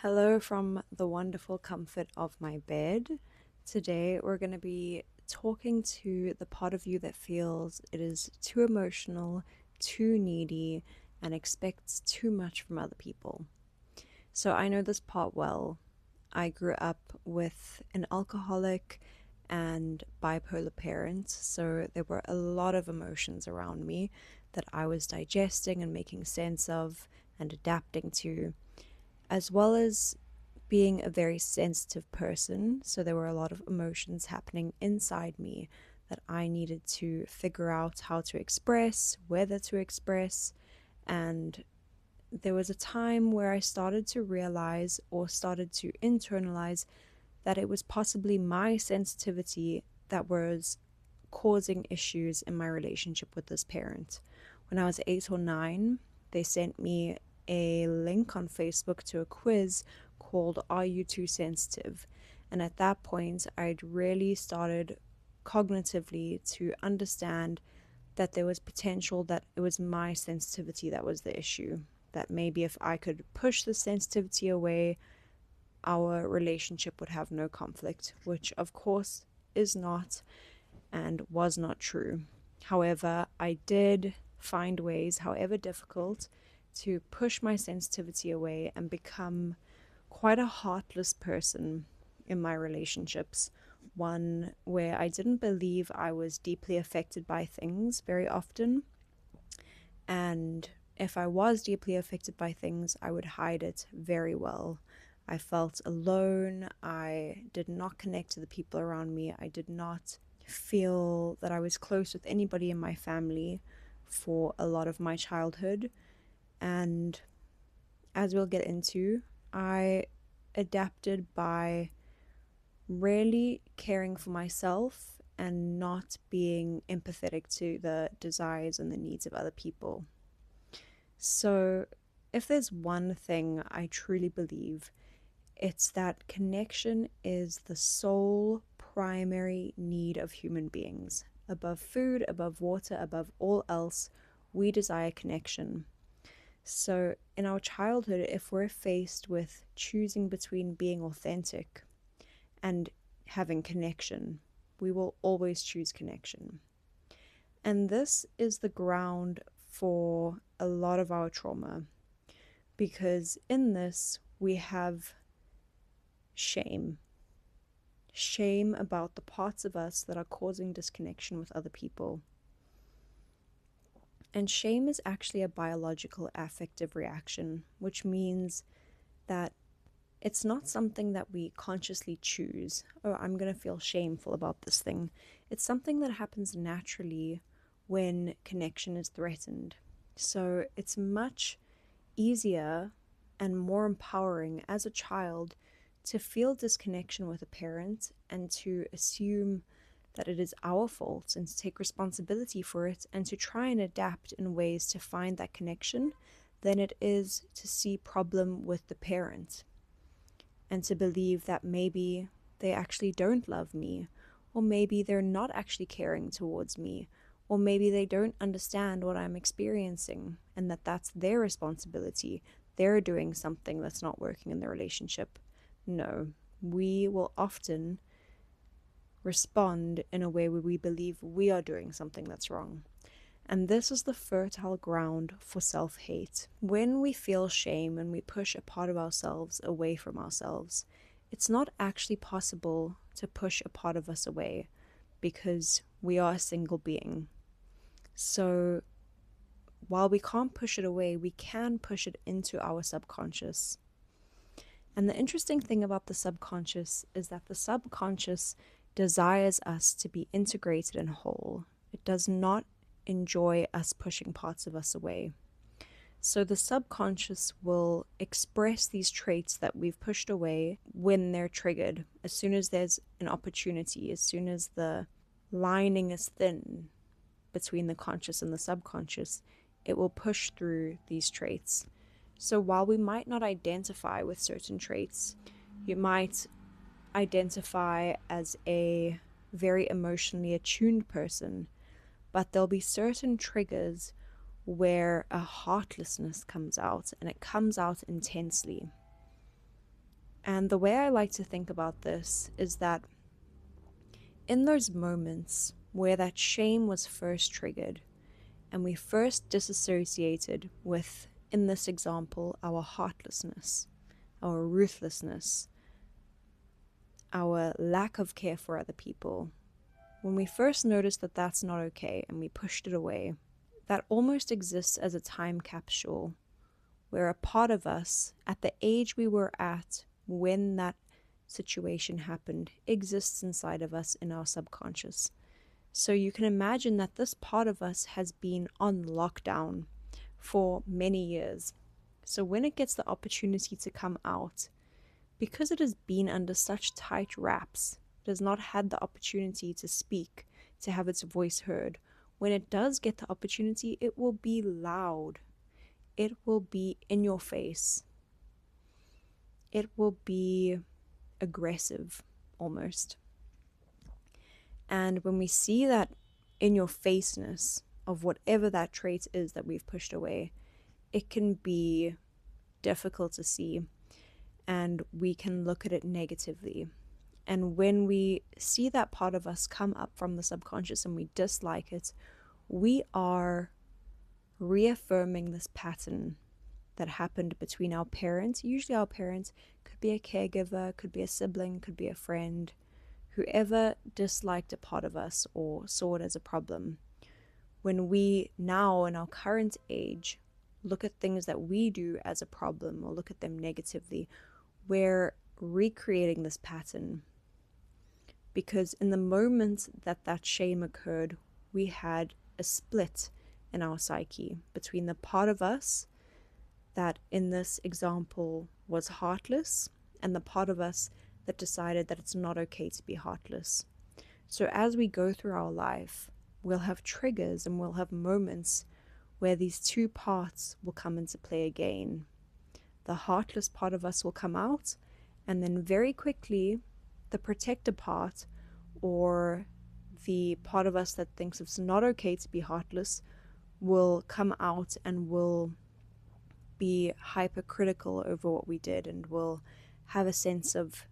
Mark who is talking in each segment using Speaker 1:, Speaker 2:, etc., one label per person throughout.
Speaker 1: Hello from the wonderful comfort of my bed. Today we're going to be talking to the part of you that feels it is too emotional, too needy, and expects too much from other people. So I know this part well. I grew up with an alcoholic and bipolar parent, so there were a lot of emotions around me that I was digesting and making sense of and adapting to, as well as being a very sensitive person. So there were a lot of emotions happening inside me that I needed to figure out how to express, whether to express. And there was a time where I started to realize or started to internalize that it was possibly my sensitivity that was causing issues in my relationship with this parent. When I was 8 or 9, they sent me a link on Facebook to a quiz called Are You Too Sensitive? And at that point, I'd really started cognitively to understand that there was potential that it was my sensitivity that was the issue. That maybe if I could push the sensitivity away, our relationship would have no conflict, which of course is not and was not true. However, I did find ways, however difficult, to push my sensitivity away and become quite a heartless person in my relationships. One where I didn't believe I was deeply affected by things very often. And if I was deeply affected by things, I would hide it very well. I felt alone. I did not connect to the people around me. I did not feel that I was close with anybody in my family for a lot of my childhood. And as we'll get into, I adapted by really caring for myself and not being empathetic to the desires and the needs of other people. So, if there's one thing I truly believe, it's that connection is the sole primary need of human beings. Above food, above water, above all else, we desire connection. So, in our childhood, if we're faced with choosing between being authentic and having connection, we will always choose connection. And this is the ground for a lot of our trauma, because in this we have shame. Shame about the parts of us that are causing disconnection with other people. And shame is actually a biological affective reaction, which means that it's not something that we consciously choose. Oh, I'm going to feel shameful about this thing. It's something that happens naturally when connection is threatened. So it's much easier and more empowering as a child to feel disconnection with a parent and to assume that it is our fault and to take responsibility for it and to try and adapt in ways to find that connection than it is to see problem with the parent and to believe that maybe they actually don't love me, or maybe they're not actually caring towards me, or maybe they don't understand what I'm experiencing and that that's their responsibility. They're doing something that's not working in the relationship. No, we will often respond in a way where we believe we are doing something that's wrong. And this is the fertile ground for self-hate. When we feel shame and we push a part of ourselves away from ourselves, it's not actually possible to push a part of us away because we are a single being. So while we can't push it away, we can push it into our subconscious. And the interesting thing about the subconscious is that the subconscious desires us to be integrated and whole. It does not enjoy us pushing parts of us away. So the subconscious will express these traits that we've pushed away when they're triggered. As soon as there's an opportunity, as soon as the lining is thin between the conscious and the subconscious, it will push through these traits. So while we might not identify with certain traits, you might identify as a very emotionally attuned person, but there'll be certain triggers where a heartlessness comes out, and it comes out intensely. And the way I like to think about this is that in those moments where that shame was first triggered and we first disassociated with, in this example, our heartlessness, our ruthlessness, our lack of care for other people, when we first noticed that that's not okay and we pushed it away, that almost exists as a time capsule where a part of us, at the age we were at when that situation happened, exists inside of us in our subconscious. So you can imagine that this part of us has been on lockdown for many years. So when it gets the opportunity to come out, because it has been under such tight wraps, it has not had the opportunity to speak, to have its voice heard. When it does get the opportunity, it will be loud. It will be in your face. It will be aggressive, almost. And when we see that in your faceness of whatever that trait is that we've pushed away, it can be difficult to see, and we can look at it negatively. And when we see that part of us come up from the subconscious and we dislike it, we are reaffirming this pattern that happened between our parents. Usually our parents could be a caregiver, could be a sibling, could be a friend, whoever disliked a part of us or saw it as a problem. When we now, in our current age, look at things that we do as a problem or look at them negatively, we're recreating this pattern. Because in the moment that that shame occurred, we had a split in our psyche between the part of us that in this example was heartless and the part of us that decided that it's not okay to be heartless. So as we go through our life, we'll have triggers and we'll have moments where these two parts will come into play again. The heartless part of us will come out, and then very quickly the protector part, or the part of us that thinks it's not okay to be heartless, will come out and will be hypercritical over what we did and will have a sense of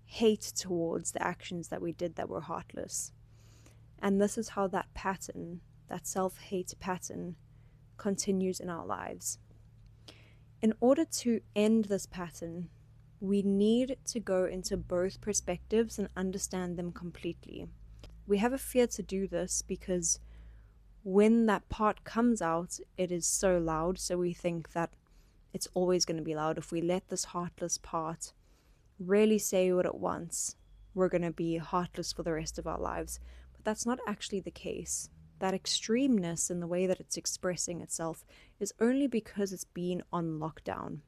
Speaker 1: hate towards the actions that we did that were heartless. And this is how that pattern, that self-hate pattern, continues in our lives. In order to end this pattern, we need to go into both perspectives and understand them completely. We have a fear to do this because when that part comes out, it is so loud, so we think that it's always going to be loud. If we let this heartless part really say what it wants, we're going to be heartless for the rest of our lives. But that's not actually the case. That extremeness in the way that it's expressing itself is only because it's been on lockdown.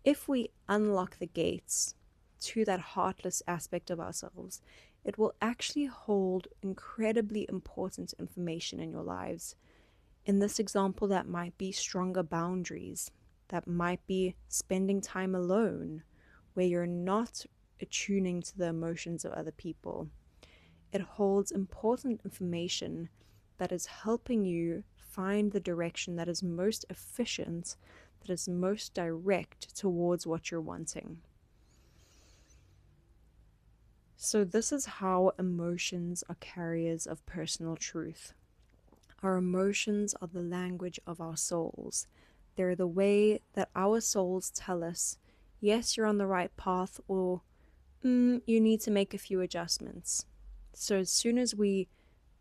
Speaker 1: If we unlock the gates to that heartless aspect of ourselves, it will actually hold incredibly important information in your lives. In this example, that might be stronger boundaries. That might be spending time alone, where you're not attuning to the emotions of other people. It holds important information that is helping you find the direction that is most efficient, that is most direct towards what you're wanting. So this is how emotions are carriers of personal truth. Our emotions are the language of our souls. They're the way that our souls tell us, yes, you're on the right path, or you need to make a few adjustments. So as soon as we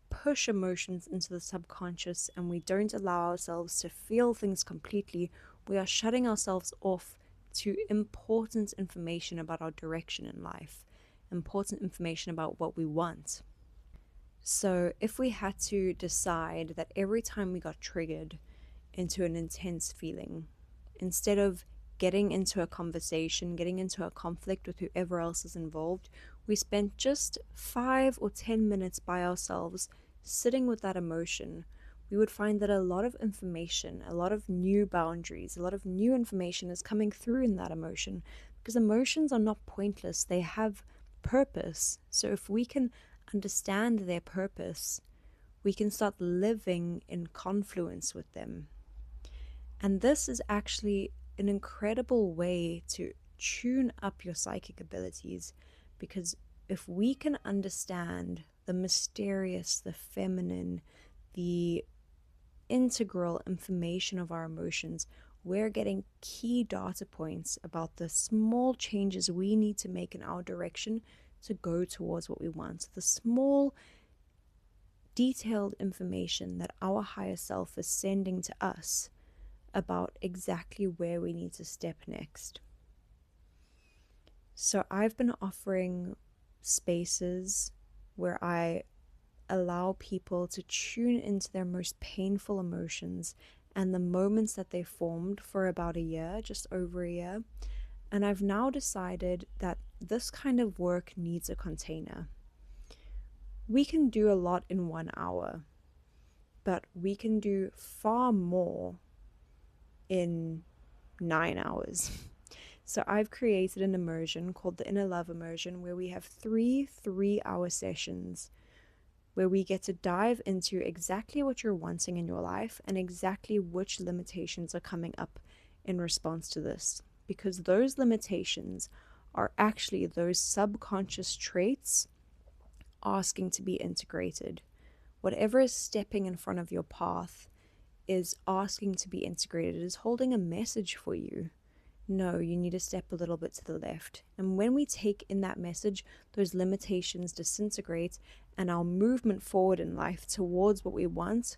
Speaker 1: push emotions into the subconscious and we don't allow ourselves to feel things completely, we are shutting ourselves off to important information about our direction in life, important information about what we want. So if we had to decide that every time we got triggered into an intense feeling, instead of getting into a conversation, getting into a conflict with whoever else is involved, we spent just 5 or 10 minutes by ourselves sitting with that emotion, we would find that a lot of information, a lot of new boundaries, a lot of new information is coming through in that emotion, because emotions are not pointless, they have purpose. So if we can understand their purpose, we can start living in confluence with them. And this is actually an incredible way to tune up your psychic abilities, because if we can understand the mysterious, the feminine, the integral information of our emotions, we're getting key data points about the small changes we need to make in our direction to go towards what we want. The small, detailed information that our higher self is sending to us about exactly where we need to step next. So I've been offering spaces where I allow people to tune into their most painful emotions and the moments that they formed for about a year, just over a year. And I've now decided that this kind of work needs a container. We can do a lot in 1 hour, but we can do far more in 9 hours. So I've created an immersion called the Inner Love Immersion, where we have 3 3-hour sessions where we get to dive into exactly what you're wanting in your life and exactly which limitations are coming up in response to this. Because those limitations are actually those subconscious traits asking to be integrated. Whatever is stepping in front of your path is asking to be integrated, is holding a message for you. No, you need to step a little bit to the left. And when we take in that message, those limitations disintegrate and our movement forward in life towards what we want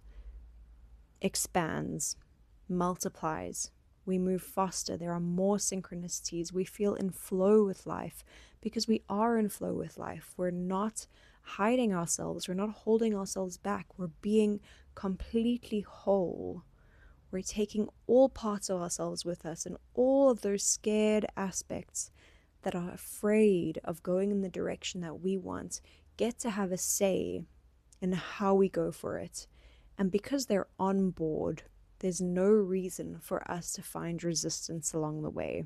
Speaker 1: expands, multiplies. We move faster. There are more synchronicities. We feel in flow with life because we are in flow with life. We're not hiding ourselves. We're not holding ourselves back. We're being completely whole. We're taking all parts of ourselves with us, and all of those scared aspects that are afraid of going in the direction that we want get to have a say in how we go for it. And because they're on board, there's no reason for us to find resistance along the way.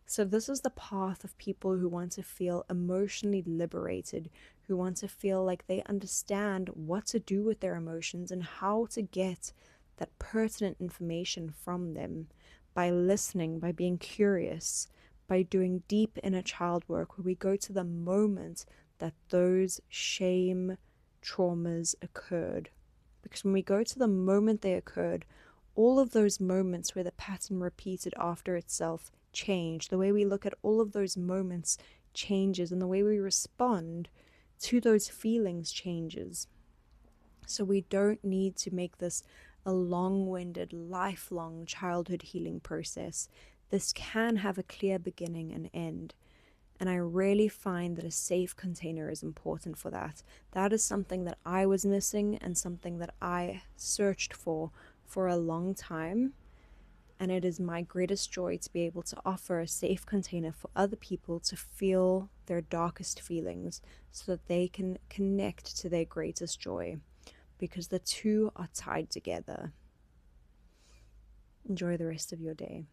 Speaker 1: So this is the path of people who want to feel emotionally liberated, who want to feel like they understand what to do with their emotions and how to get that pertinent information from them by listening, by being curious, by doing deep inner child work, where we go to the moment that those shame traumas occurred. Because when we go to the moment they occurred, all of those moments where the pattern repeated after itself change. The way we look at all of those moments changes, and the way we respond to those feelings changes. So we don't need to make this a long-winded, lifelong childhood healing process. This can have a clear beginning and end. And I really find that a safe container is important for that. That is something that I was missing and something that I searched for a long time. And it is my greatest joy to be able to offer a safe container for other people to feel their darkest feelings so that they can connect to their greatest joy, because the two are tied together. Enjoy the rest of your day.